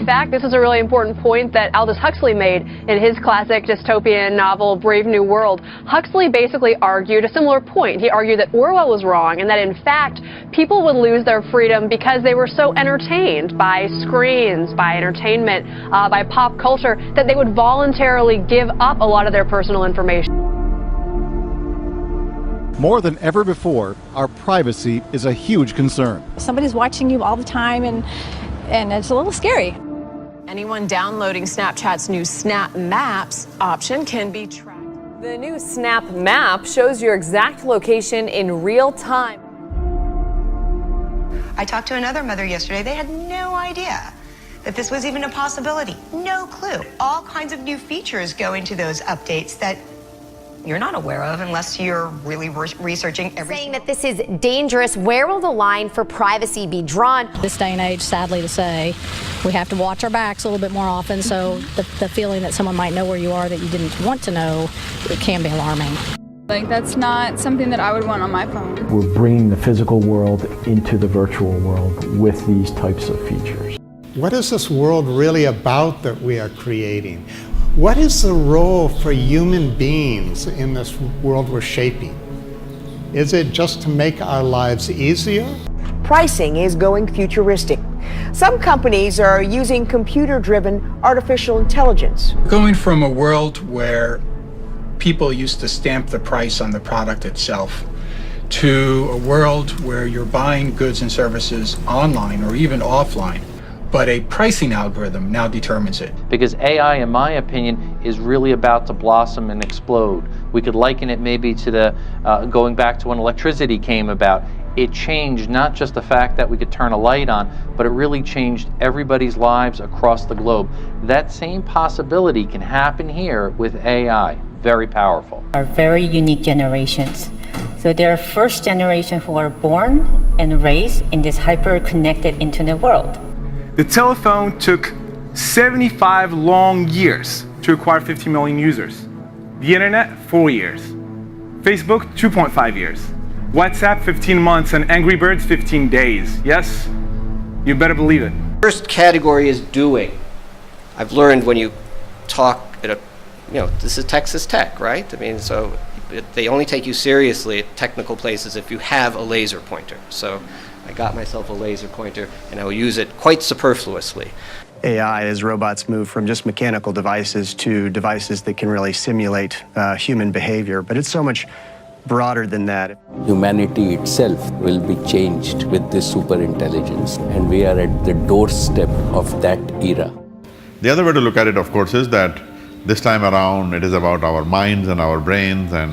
in fact, this is a really important point that Aldous Huxley made in his classic dystopian novel, Brave New World. Huxley basically argued a similar point. He argued that Orwell was wrong and that, in fact, people would lose their freedom because they were so entertained by screens, by entertainment, by pop culture, that they would voluntarily give up a lot of their personal information. More than ever before, our privacy is a huge concern. Somebody's watching you all the time, and it's a little scary. Anyone downloading Snapchat's new Snap Maps option can be tracked. The new Snap Map shows your exact location in real time. I talked to another mother yesterday. They had no idea that this was even a possibility. No clue. All kinds of new features go into those updates that you're not aware of unless you're really researching everything. Saying that this is dangerous, where will the line for privacy be drawn? This day and age, sadly to say, we have to watch our backs a little bit more often, so the feeling that someone might know where you are that you didn't want to know, it can be alarming. Like, that's not something that I would want on my phone. We're bringing the physical world into the virtual world with these types of features. What is this world really about that we are creating? What is the role for human beings in this world we're shaping? Is it just to make our lives easier? Pricing is going futuristic. Some companies are using computer-driven artificial intelligence. Going from a world where people used to stamp the price on the product itself to a world where you're buying goods and services online or even offline, but a pricing algorithm now determines it. Because AI, in my opinion, is really about to blossom and explode. We could liken it maybe to the going back to when electricity came about. It changed not just the fact that we could turn a light on, but it really changed everybody's lives across the globe. That same possibility can happen here with AI. Very powerful. Are very unique generations. So they're first generation who are born and raised in this hyper-connected internet world. The telephone took 75 long years to acquire 50 million users. The internet, 4 years. Facebook, 2.5 years. WhatsApp, 15 months, and Angry Birds, 15 days. Yes? You better believe it. First category is doing. I've learned when you talk at this is Texas Tech, right? I mean, so they only take you seriously at technical places if you have a laser pointer. So I got myself a laser pointer, and I will use it quite superfluously. AI, as robots move from just mechanical devices to devices that can really simulate human behavior, but it's so much broader than that. Humanity itself will be changed with this superintelligence, and we are at the doorstep of that era. The other way to look at it, of course, is that this time around it is about our minds and our brains, and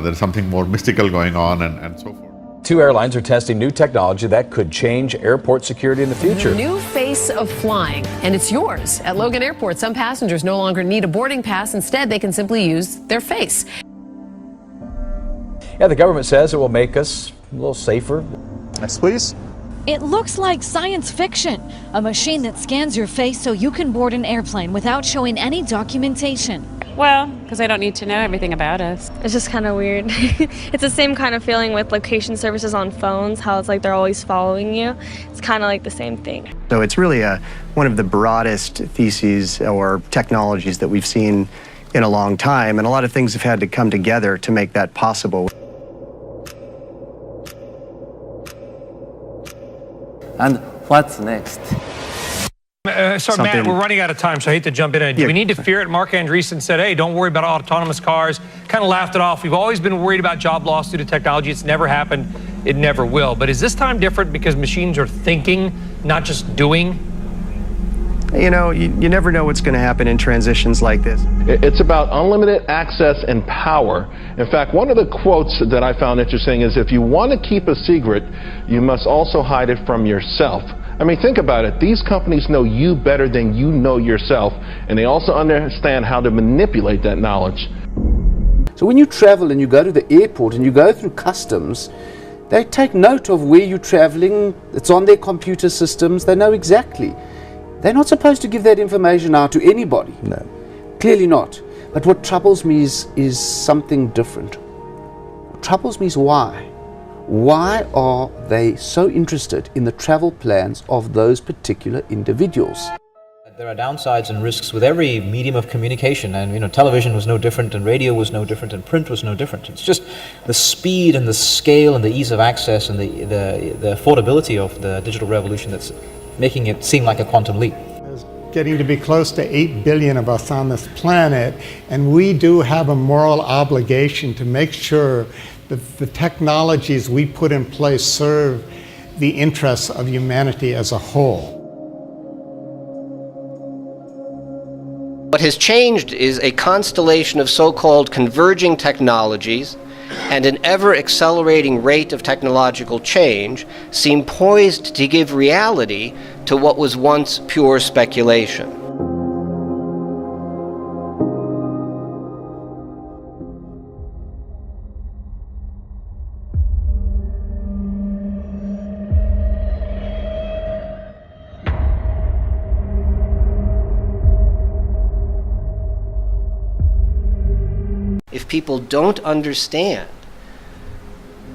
there's something more mystical going on and so forth. Two airlines are testing new technology that could change airport security in the future. The new face of flying, and it's yours. At Logan Airport, some passengers no longer need a boarding pass. Instead, they can simply use their face. Yeah, the government says it will make us a little safer. Next, please. It looks like science fiction. A machine that scans your face so you can board an airplane without showing any documentation. Well, because I don't need to know everything about us. It's just kind of weird. It's the same kind of feeling with location services on phones, how it's like they're always following you. It's kind of like the same thing. So it's really one of the broadest theses or technologies that we've seen in a long time, and a lot of things have had to come together to make that possible. And what's next? Sorry, Matt, we're running out of time, so I hate to jump in. Do we need to fear it? Mark Andreessen said, hey, don't worry about autonomous cars. Kind of laughed it off. We've always been worried about job loss due to technology. It's never happened. It never will. But is this time different because machines are thinking, not just doing? You know, you never know what's going to happen in transitions like this. It's about unlimited access and power. In fact, one of the quotes that I found interesting is, if you want to keep a secret, you must also hide it from yourself. I mean, think about it. These companies know you better than you know yourself, and they also understand how to manipulate that knowledge. So when you travel and you go to the airport and you go through customs, they take note of where you're traveling. It's on their computer systems. They know exactly. They're not supposed to give that information out to anybody. No. Clearly not. But what troubles me is something different. What troubles me is why. Why are they so interested in the travel plans of those particular individuals? There are downsides and risks with every medium of communication, and television was no different, and radio was no different, and print was no different. It's just the speed and the scale and the ease of access and the affordability of the digital revolution that's making it seem like a quantum leap. There's getting to be close to 8 billion of us on this planet, and we do have a moral obligation to make sure that the technologies we put in place serve the interests of humanity as a whole. What has changed is a constellation of so-called converging technologies and an ever-accelerating rate of technological change seem poised to give reality to what was once pure speculation. If people don't understand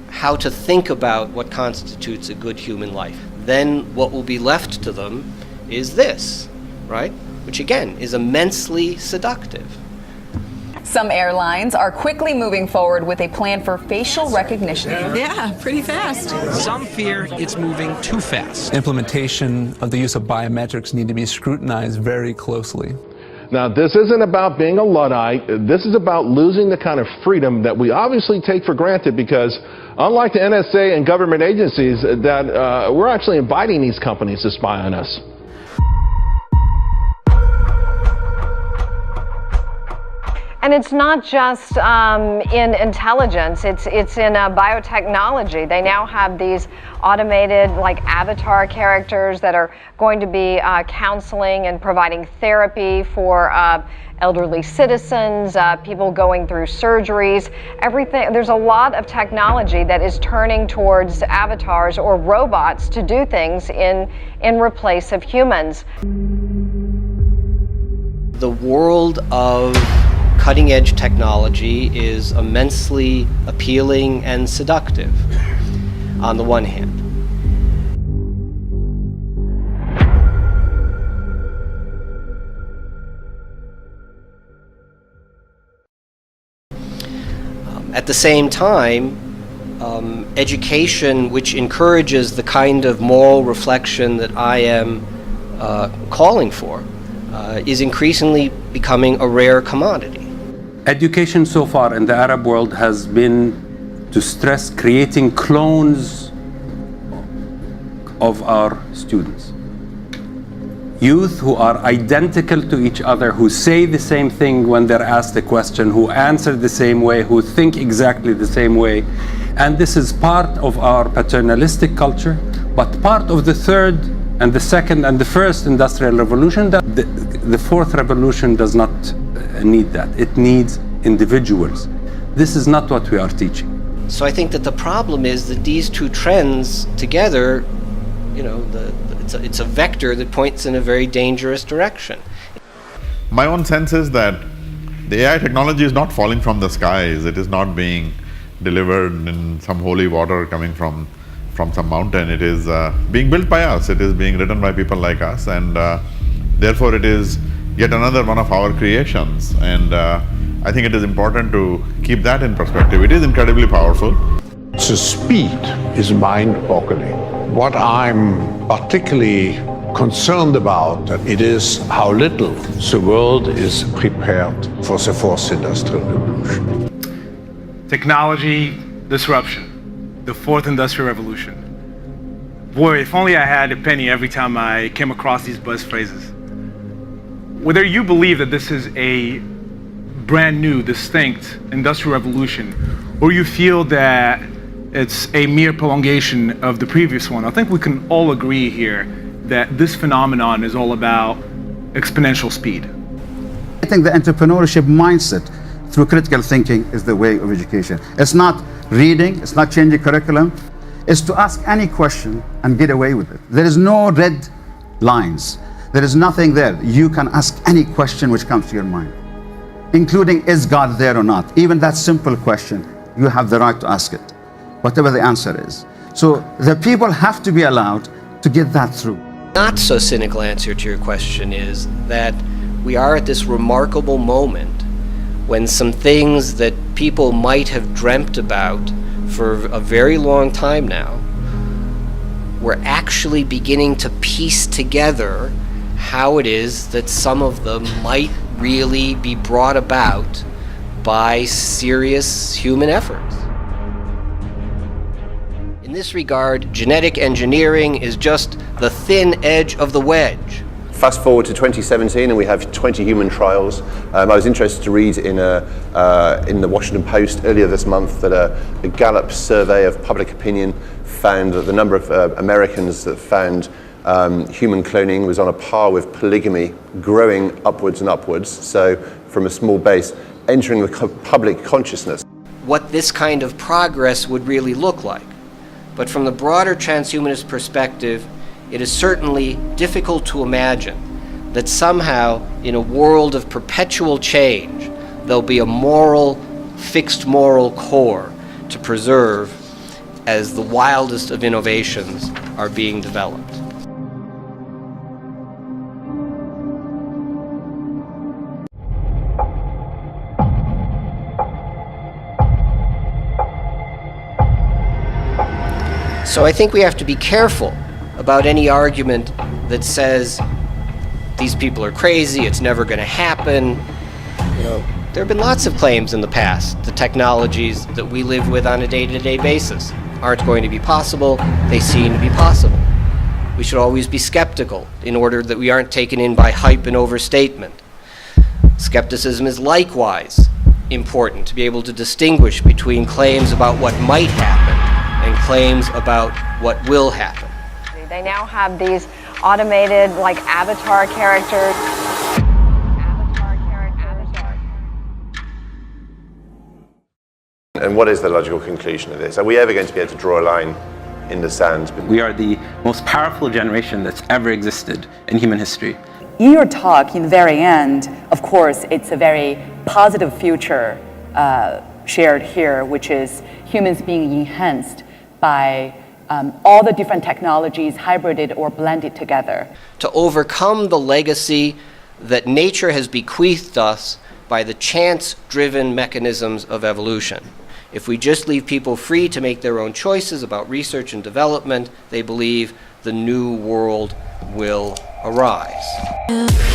how to think about what constitutes a good human life, then what will be left to them is this, right? Which again is immensely seductive. Some airlines are quickly moving forward with a plan for facial recognition. Yeah, pretty fast. Some fear it's moving too fast. Implementation of the use of biometrics need to be scrutinized very closely. Now, this isn't about being a Luddite. This is about losing the kind of freedom that we obviously take for granted because, unlike the NSA and government agencies, that we're actually inviting these companies to spy on us. And it's not just in intelligence, it's in biotechnology. They now have these automated avatar characters that are going to be counseling and providing therapy for elderly citizens, people going through surgeries, everything. There's a lot of technology that is turning towards avatars or robots to do things in replace of humans. The world of cutting-edge technology is immensely appealing and seductive on the one hand. At the same time, education which encourages the kind of moral reflection that I am calling for is increasingly becoming a rare commodity. Education so far in the Arab world has been to stress creating clones of our students. Youth who are identical to each other, who say the same thing when they're asked a question, who answer the same way, who think exactly the same way. And this is part of our paternalistic culture, but part of the third and the second and the first industrial revolution. That the fourth revolution does not need that. It needs individuals. This is not what we are teaching. So I think that the problem is that these two trends together, it's a vector that points in a very dangerous direction. My own sense is that the AI technology is not falling from the skies. It is not being delivered in some holy water coming from some mountain. It is being built by us. It is being written by people like us, and therefore it is yet another one of our creations. And I think it is important to keep that in perspective. It is incredibly powerful. The speed is mind-boggling. What I'm particularly concerned about it is how little the world is prepared for the fourth industrial revolution. Technology disruption. The fourth industrial revolution. Boy, if only I had a penny every time I came across these buzz phrases. Whether you believe that this is a brand new, distinct industrial revolution, or you feel that it's a mere prolongation of the previous one, I think we can all agree here that this phenomenon is all about exponential speed. I think the entrepreneurship mindset through critical thinking is the way of education. It's not reading, it's not changing curriculum, it's to ask any question and get away with it. There is no red lines. There is nothing there. You can ask any question which comes to your mind, including is God there or not. Even that simple question, you have the right to ask it, whatever the answer is. So the people have to be allowed to get that through. Not so cynical answer to your question is that we are at this remarkable moment when some things that people might have dreamt about for a very long time now, we're actually beginning to piece together how it is that some of them might really be brought about by serious human efforts. In this regard, genetic engineering is just the thin edge of the wedge. Fast forward to 2017 and we have 20 human trials. I was interested to read in the Washington Post earlier this month that a Gallup survey of public opinion found that the number of Americans that found human cloning was on a par with polygamy, growing upwards and upwards, so from a small base, entering the public consciousness. What this kind of progress would really look like. But from the broader transhumanist perspective, it is certainly difficult to imagine that somehow in a world of perpetual change, there'll be a fixed moral core to preserve as the wildest of innovations are being developed. So I think we have to be careful about any argument that says these people are crazy, it's never going to happen. There have been lots of claims in the past. The technologies that we live with on a day-to-day basis aren't going to be possible. They seem to be possible. We should always be skeptical in order that we aren't taken in by hype and overstatement. Skepticism is likewise important to be able to distinguish between claims about what might happen and claims about what will happen. They now have these automated, like, avatar characters. And what is the logical conclusion of this? Are we ever going to be able to draw a line in the sand? We are the most powerful generation that's ever existed in human history. In your talk, in the very end, of course, it's a very positive future shared here, which is humans being enhanced by all the different technologies hybrided or blended together. To overcome the legacy that nature has bequeathed us by the chance-driven mechanisms of evolution. If we just leave people free to make their own choices about research and development, they believe the new world will arise.